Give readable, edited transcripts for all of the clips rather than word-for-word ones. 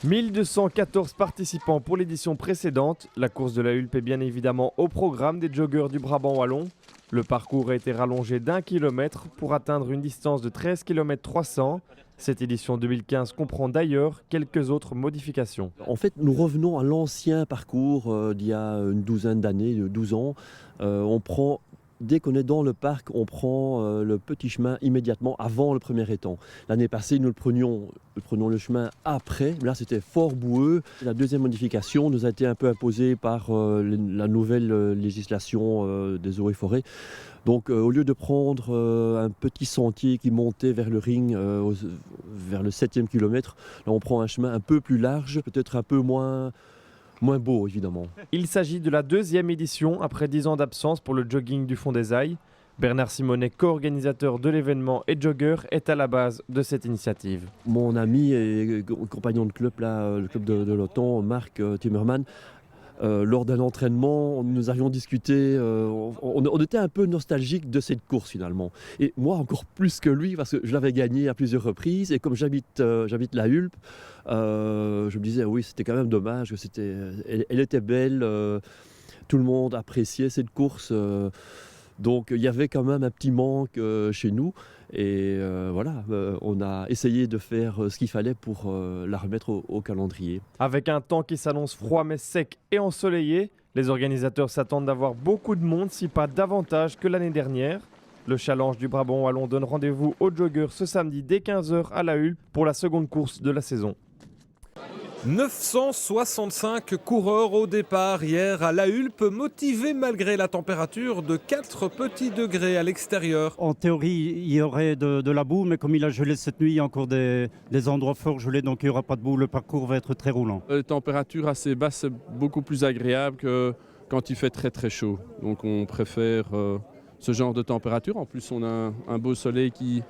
1214 participants pour l'édition précédente. La course de la Hulpe est bien évidemment au programme des joggeurs du Brabant wallon. Le parcours a été rallongé d'1 kilomètre pour atteindre une distance de 13 km 300. Cette édition 2015 comprend d'ailleurs quelques autres modifications. En fait, nous revenons à l'ancien parcours d'il y a une douzaine d'années, de 12 ans. Dès qu'on est dans le parc, on prend le petit chemin immédiatement avant le premier étang. L'année passée, nous prenions le chemin après. Là, c'était fort boueux. La deuxième modification nous a été un peu imposée par la nouvelle législation des eaux et forêts. Donc, au lieu de prendre un petit sentier qui montait vers le ring, vers le 7e kilomètre, là, on prend un chemin un peu plus large, peut-être un peu moins beau, évidemment. Il s'agit de la deuxième édition après 10 ans d'absence pour le jogging du Fond des Ailles. Bernard Simonet, co-organisateur de l'événement et jogger, est à la base de cette initiative. Mon ami et compagnon de club, là, le club de l'OTAN, Marc Timmerman, lors d'un entraînement, nous avions discuté, on était un peu nostalgique de cette course finalement. Et moi encore plus que lui, parce que je l'avais gagnée à plusieurs reprises, et comme j'habite la Hulpe, je me disais oui, c'était quand même dommage, elle était belle, tout le monde appréciait cette course, donc il y avait quand même un petit manque chez nous. Et voilà, on a essayé de faire ce qu'il fallait pour la remettre au calendrier. Avec un temps qui s'annonce froid mais sec et ensoleillé, les organisateurs s'attendent d'avoir beaucoup de monde, si pas davantage que l'année dernière. Le challenge du Brabant wallon donne rendez-vous aux joggeurs ce samedi dès 15h à la Hulpe pour la seconde course de la saison. 965 coureurs au départ hier à la Hulpe, motivés malgré la température de 4 petits degrés à l'extérieur. En théorie, il y aurait de la boue, mais comme il a gelé cette nuit, il y a encore des endroits fort gelés, donc il n'y aura pas de boue. Le parcours va être très roulant. Les températures assez basses, c'est beaucoup plus agréable que quand il fait très très chaud. Donc on préfère ce genre de température. En plus, on a un beau soleil qui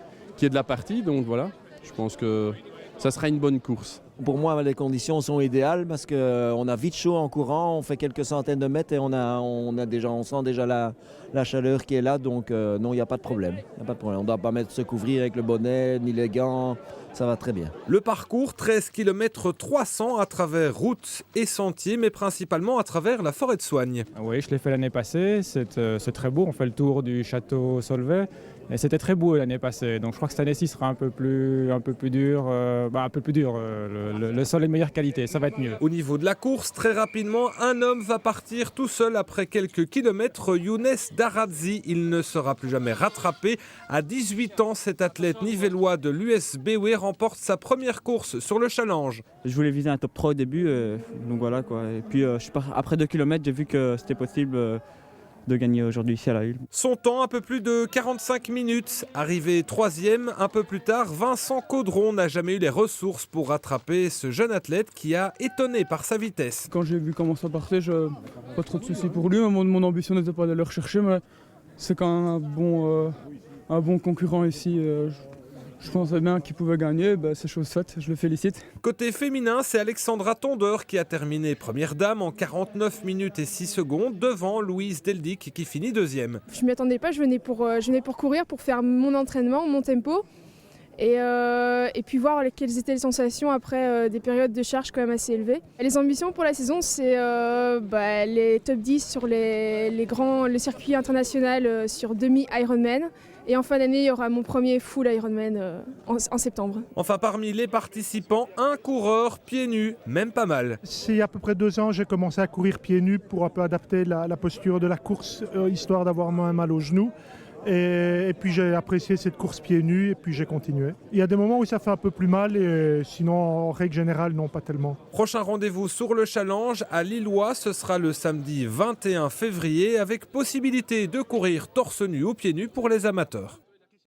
est de la partie, donc voilà, je pense que ça sera une bonne course. Pour moi, les conditions sont idéales parce qu'on a vite chaud en courant, on fait quelques centaines de mètres et on sent déjà la chaleur qui est là, donc non, il n'y a pas de problème. On ne doit pas se couvrir avec le bonnet ni les gants, ça va très bien. Le parcours, 13 km 300 à travers routes et sentiers, mais principalement à travers la forêt de Soignes. Oui, je l'ai fait l'année passée, c'est très beau, on fait le tour du château Solvay. Et c'était très beau l'année passée, donc je crois que cette année-ci sera un peu plus dur. Le sol est de meilleure qualité, ça va être mieux. Au niveau de la course, très rapidement, un homme va partir tout seul après quelques kilomètres, Younes Daradzi. Il ne sera plus jamais rattrapé. À 18 ans, cet athlète nivellois de l'USBW remporte sa première course sur le challenge. Je voulais viser un top 3 au début, donc voilà quoi. Et puis après 2 km, j'ai vu que c'était possible de gagner aujourd'hui ici à la Hulpe. Son temps, un peu plus de 45 minutes. Arrivé 3e, un peu plus tard, Vincent Caudron n'a jamais eu les ressources pour rattraper ce jeune athlète qui a étonné par sa vitesse. Quand j'ai vu comment ça partait, pas trop de soucis pour lui. Mon ambition n'était pas de le rechercher, mais c'est quand même un bon concurrent ici. Je pensais bien qu'il pouvait gagner, c'est chose faite, je le félicite. Côté féminin, c'est Alexandra Tondeur qui a terminé première dame en 49 minutes et 6 secondes devant Louise Deldic qui finit deuxième. Je ne m'y attendais pas, je venais pour courir, pour faire mon entraînement, mon tempo. Et puis voir quelles étaient les sensations après des périodes de charge quand même assez élevées. Les ambitions pour la saison, c'est les top 10 sur le circuit international sur demi-Ironman. Et en fin d'année, il y aura mon premier full Ironman en septembre. Enfin, parmi les participants, un coureur pieds nus, même pas mal. Il y a à peu près 2 ans, j'ai commencé à courir pieds nus pour un peu adapter la posture de la course, histoire d'avoir moins mal aux genoux. Et puis j'ai apprécié cette course pieds nus et puis j'ai continué. Il y a des moments où ça fait un peu plus mal et sinon en règle générale non pas tellement. Prochain rendez-vous sur le challenge à Lillois, ce sera le samedi 21 février avec possibilité de courir torse nu ou pieds nus pour les amateurs.